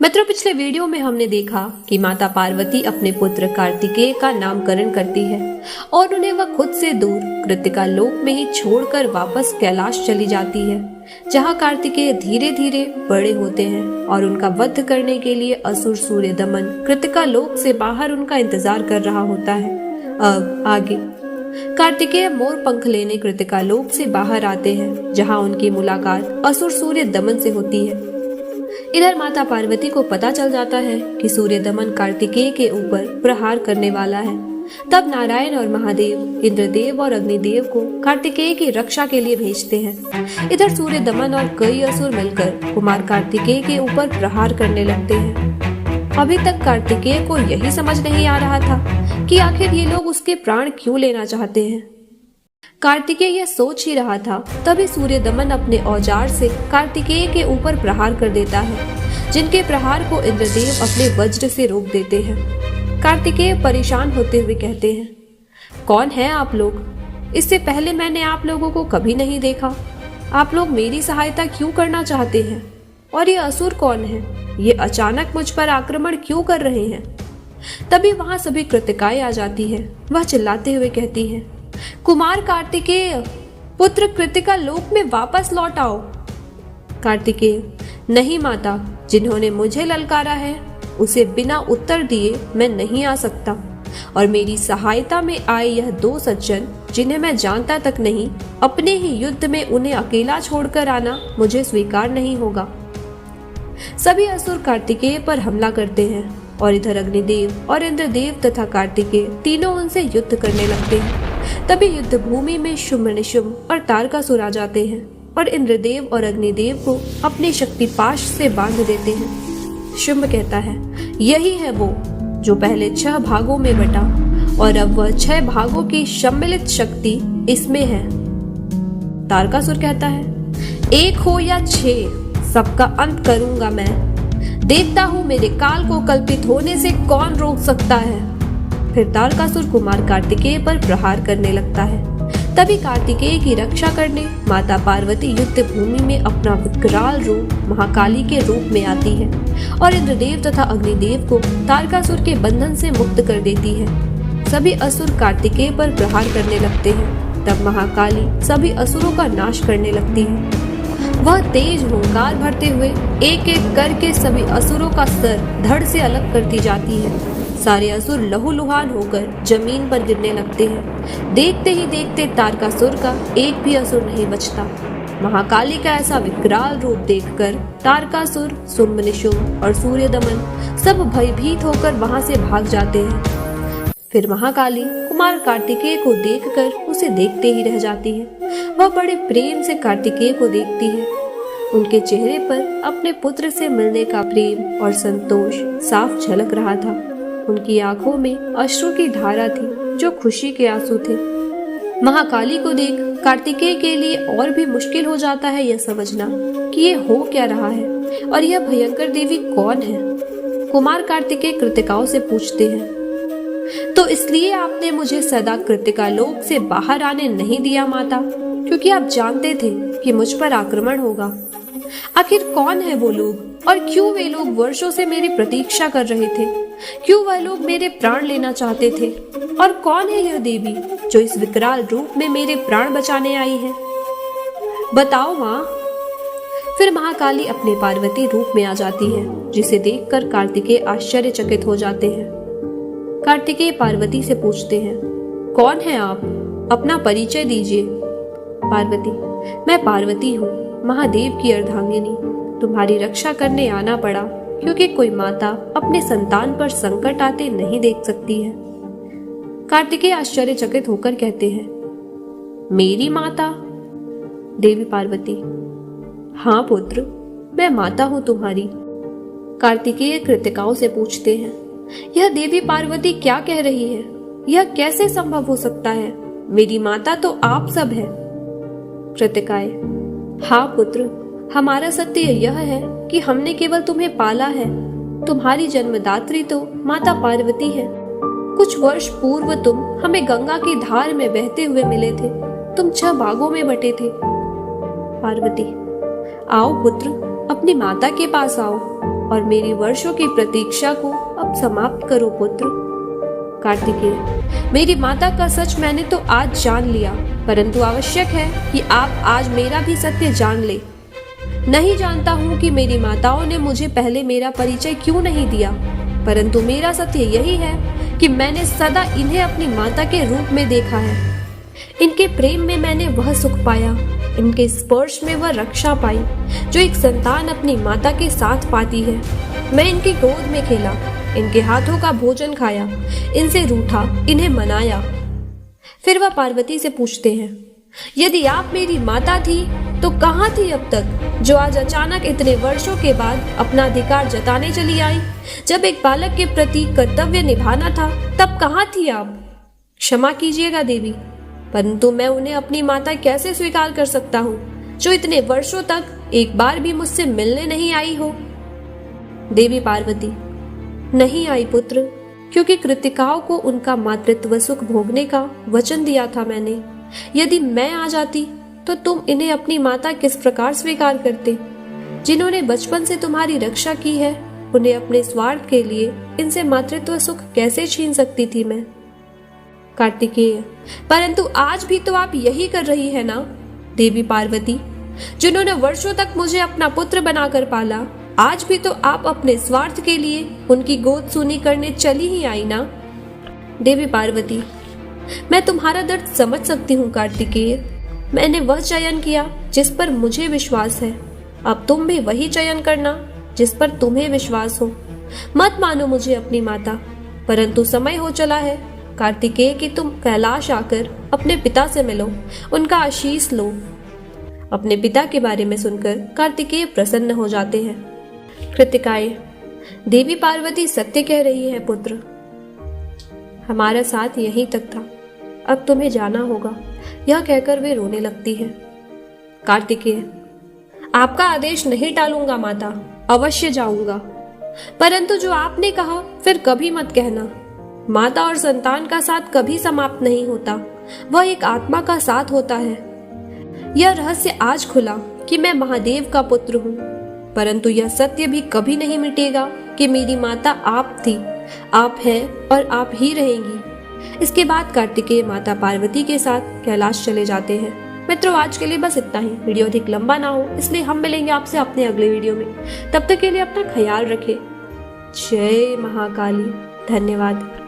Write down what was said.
मित्रों, पिछले वीडियो में हमने देखा कि माता पार्वती अपने पुत्र कार्तिकेय का नामकरण करती है और उन्हें वह खुद से दूर कृतिका लोक में ही छोड़कर वापस कैलाश चली जाती है, जहां कार्तिकेय धीरे धीरे बड़े होते हैं और उनका वध करने के लिए असुर सूर्य दमन कृतिका लोक से बाहर उनका इंतजार कर रहा होता है। अब आगे कार्तिकेय मोर पंख लेने कृतिका लोक से बाहर आते हैं, जहां उनकी मुलाकात असुर सूर्य दमन से होती है। इधर माता पार्वती को पता चल जाता है कि सूर्य दमन कार्तिकेय के ऊपर प्रहार करने वाला है। तब नारायण और महादेव इंद्रदेव और अग्निदेव को कार्तिकेय की रक्षा के लिए भेजते हैं। इधर सूर्य दमन और कई असुर मिलकर कुमार कार्तिकेय के ऊपर प्रहार करने लगते हैं। अभी तक कार्तिकेय को यही समझ नहीं आ रहा था कि आखिर ये लोग उसके प्राण क्यों लेना चाहते हैं। कार्तिकेय यह सोच ही रहा था, तभी सूर्य दमन अपने औजार से कार्तिकेय के ऊपर प्रहार कर देता है, जिनके प्रहार को इंद्रदेव अपने वज्र से रोक देते हैं। कार्तिकेय परेशान होते हुए कहते हैं, कौन है आप लोग? इससे पहले मैंने आप लोगों को कभी नहीं देखा। आप लोग मेरी सहायता क्यों करना चाहते हैं? और ये असुर कौन है? ये अचानक मुझ पर आक्रमण क्यों कर रहे हैं? तभी वहां सभी कृतिकाएं आ जाती है। वह चिल्लाते हुए कहती है, कुमार कार्तिकेय, पुत्र कृतिका लोक में वापस लौट आओ। कार्तिकेय, नहीं माता, जिन्होंने मुझे ललकारा है उसे बिना उत्तर दिए मैं नहीं आ सकता, और मेरी सहायता में आए यह दो सज्जन जिन्हें मैं जानता तक नहीं, अपने ही युद्ध में उन्हें अकेला छोड़कर आना मुझे स्वीकार नहीं होगा। सभी असुर कार्तिकेय पर हमला करते हैं और इधर अग्निदेव और इंद्रदेव तथा कार्तिकेय तीनों उनसे युद्ध करने लगते हैं। तभी युद्ध भूमि में शुंभ निशुंभ और तारकासुर आ जाते हैं और इंद्रदेव और अग्निदेव को अपने शक्ति पाश से बांध देते हैं। शुंभ कहता है, यही है वो जो पहले 6 भागों में बटा, और अब वह 6 भागों की सम्मिलित शक्ति इसमें है। तारकासुर कहता है, 1 हो या 6, सबका अंत करूंगा मैं। देखता हूँ मेरे काल को कल्पित होने से कौन रोक सकता है। फिर तारकासुर कुमार कार्तिकेय पर प्रहार करने लगता है। तभी कार्तिकेय की रक्षा करने माता पार्वती युद्ध भूमि में अपना विकराल रूप महाकाली के रूप में आती है और इंद्रदेव तथा अग्निदेव को तारकासुर के बंधन से मुक्त कर देती है। सभी असुर कार्तिकेय पर प्रहार करने लगते हैं। तब महाकाली सभी असुरों का नाश करने लगती है। वह तेज हुंकार भरते हुए एक एक करके सभी असुरों का सर धड़ से अलग करती जाती है। सारे असुर लहूलुहान होकर जमीन पर गिरने लगते हैं। देखते ही देखते तारकासुर का एक भी असुर नहीं बचता। महाकाली का ऐसा विकराल रूप देखकर तारकासुर, शुंभ निशुंभ और सूर्य दमन सब भयभीत होकर वहां से भाग जाते हैं। फिर महाकाली कुमार कार्तिकेय को देखकर उसे देखते ही रह जाती है। वह बड़े प्रेम से कार्तिकेय को देखती है। उनके चेहरे पर अपने पुत्र से मिलने का प्रेम और संतोष साफ झलक रहा था। उनकी आंखों में अश्रु की धारा थी जो खुशी के आंसू थे। महाकाली को देख कार्तिकेय के लिए और भी मुश्किल हो जाता है यह समझना कि ये हो क्या रहा है और यह भयंकर देवी कौन है। कुमार कार्तिकेय कृतिकाओं से पूछते हैं, तो इसलिए आपने मुझे सदा कृतिका लोक से बाहर आने नहीं दिया माता, क्योंकि आप जानते थे कि मुझ पर आक्रमण होगा। आखिर कौन है वो लोग और क्यों वे लोग वर्षों से मेरी प्रतीक्षा कर रहे थे? क्यों वह लोग मेरे प्राण लेना चाहते थे? और कौन है यह देवी जो इस विकराल रूप में मेरे प्राण बचाने आई है? बताओ माँ। फिर महाकाली अपने पार्वती रूप में आ जाती है, जिसे देखकर कार्तिकेय आश्चर्यचकित हो जाते हैं। कार्तिकेय पार्वती से पूछते हैं, कौन है आप? अपना परिचय दीजिए। पार्वती, मैं पार्वती हूँ, महादेव की अर्धांगिनी। तुम्हारी रक्षा करने आना पड़ा क्योंकि कोई माता अपने संतान पर संकट आते नहीं देख सकती है। कार्तिकेय आश्चर्यचकित होकर कहते हैं, मेरी माता? देवी पार्वती, हाँ पुत्र, मैं माता हूँ तुम्हारी। कार्तिकेय कृतिकाओं से पूछते हैं, यह देवी पार्वती क्या कह रही है? यह कैसे संभव हो सकता है? मेरी माता तो आप सब है। कृतिकाएं, हाँ पुत्र, हमारा सत्य यह है कि हमने केवल तुम्हें पाला है। तुम्हारी जन्मदात्री तो माता पार्वती है। कुछ वर्ष पूर्व तुम हमें गंगा की धार में बहते हुए मिले थे। तुम 6 भागों में बटे थे। पार्वती, आओ पुत्र, अपनी माता के पास आओ। और मेरी वर्षों की प्रतीक्षा को अब समाप्त करो पुत्र। कार्तिकेय, मेरी माता का सच मैंने तो आज जान लिया, परंतु आवश्यक है कि आप आज मेरा भी सत्य जान ले। नहीं जानता हूँ कि मेरी माताओं ने मुझे पहले मेरा परिचय क्यों नहीं दिया, परंतु मेरा सत्य यही है कि मैंने सदा इन्हें अपनी माता के रूप में देखा है। इनके प्रेम में मैंने वह सुख पाया, इनके स्पर्श में वह रक्षा पाई जो एक संतान अपनी माता के साथ पाती है। मैं इनकी गोद में खेला, इनके हाथों का भोजन खाया, इनसे रूठा, इन्हें मनाया। फिर वह पार्वती से पूछते हैं, यदि आप मेरी माता थी तो कहाँ थी अब तक, जो आज अचानक इतने वर्षों के बाद अपना अधिकार जताने चली आई? जब एक बालक के प्रति कर्तव्य निभाना था तब कहाँ थी आप? क्षमा कीजिएगा देवी, परंतु मैं उन्हें अपनी माता कैसे स्वीकार कर सकता हूँ जो इतने वर्षों तक एक बार भी मुझसे मिलने नहीं आई हो। देवी पार्वती, नहीं आई पुत्र, क्योंकि कृतिकाओं को उनका मातृत्व सुख भोगने का वचन दिया था मैंने। यदि मैं आ जाती तो तुम इन्हें अपनी माता किस प्रकार स्वीकार करते? जिन्होंने बचपन से तुम्हारी रक्षा की है, उन्हें अपने स्वार्थ के लिए इनसे मातृत्व सुख कैसे छीन सकती थी मैं? कार्तिकेय, परंतु आज भी तो आप यही कर रही है ना। देवी पार्वती, जिन्होंने वर्षों तक मुझे अपना पुत्र बनाकर पाला, आज भी तो आप अपने स्वार्थ के लिए उनकी गोद सूनी करने चली ही आई ना। देवी पार्वती, मैं तुम्हारा दर्द समझ सकती हूँ कार्तिकेय। मैंने वह चयन किया जिस पर मुझे विश्वास है, अब तुम भी वही चयन करना जिस पर तुम्हें विश्वास हो। मत मानो मुझे अपनी माता, परंतु समय हो चला है कार्तिकेय कि तुम कैलाश आकर अपने पिता से मिलो, उनका आशीष लो। अपने पिता के बारे में सुनकर कार्तिकेय प्रसन्न हो जाते हैं। कृतिकाएं, देवी पार्वती सत्य कह रही है पुत्र, हमारा साथ यहीं तक था, अब तुम्हें जाना होगा। यह कहकर वे रोने लगती है। कार्तिकेय, आपका आदेश नहीं टालूंगा माता, अवश्य जाऊंगा, परंतु जो आपने कहा फिर कभी मत कहना। माता और संतान का साथ कभी समाप्त नहीं होता, वह एक आत्मा का साथ होता है। यह रहस्य आज खुला कि मैं महादेव का पुत्र हूँ, परंतु यह सत्य भी कभी नहीं मिटेगा कि मेरी माता आप थी, आप हैं और आप ही रहेंगी। इसके बाद कार्तिकेय माता पार्वती के साथ कैलाश चले जाते हैं। मित्रों, आज के लिए बस इतना ही। वीडियो अधिक लंबा ना हो इसलिए हम मिलेंगे आपसे अपने अगले वीडियो में। तब तक के लिए अपना ख्याल रखें। जय महाकाली। धन्यवाद।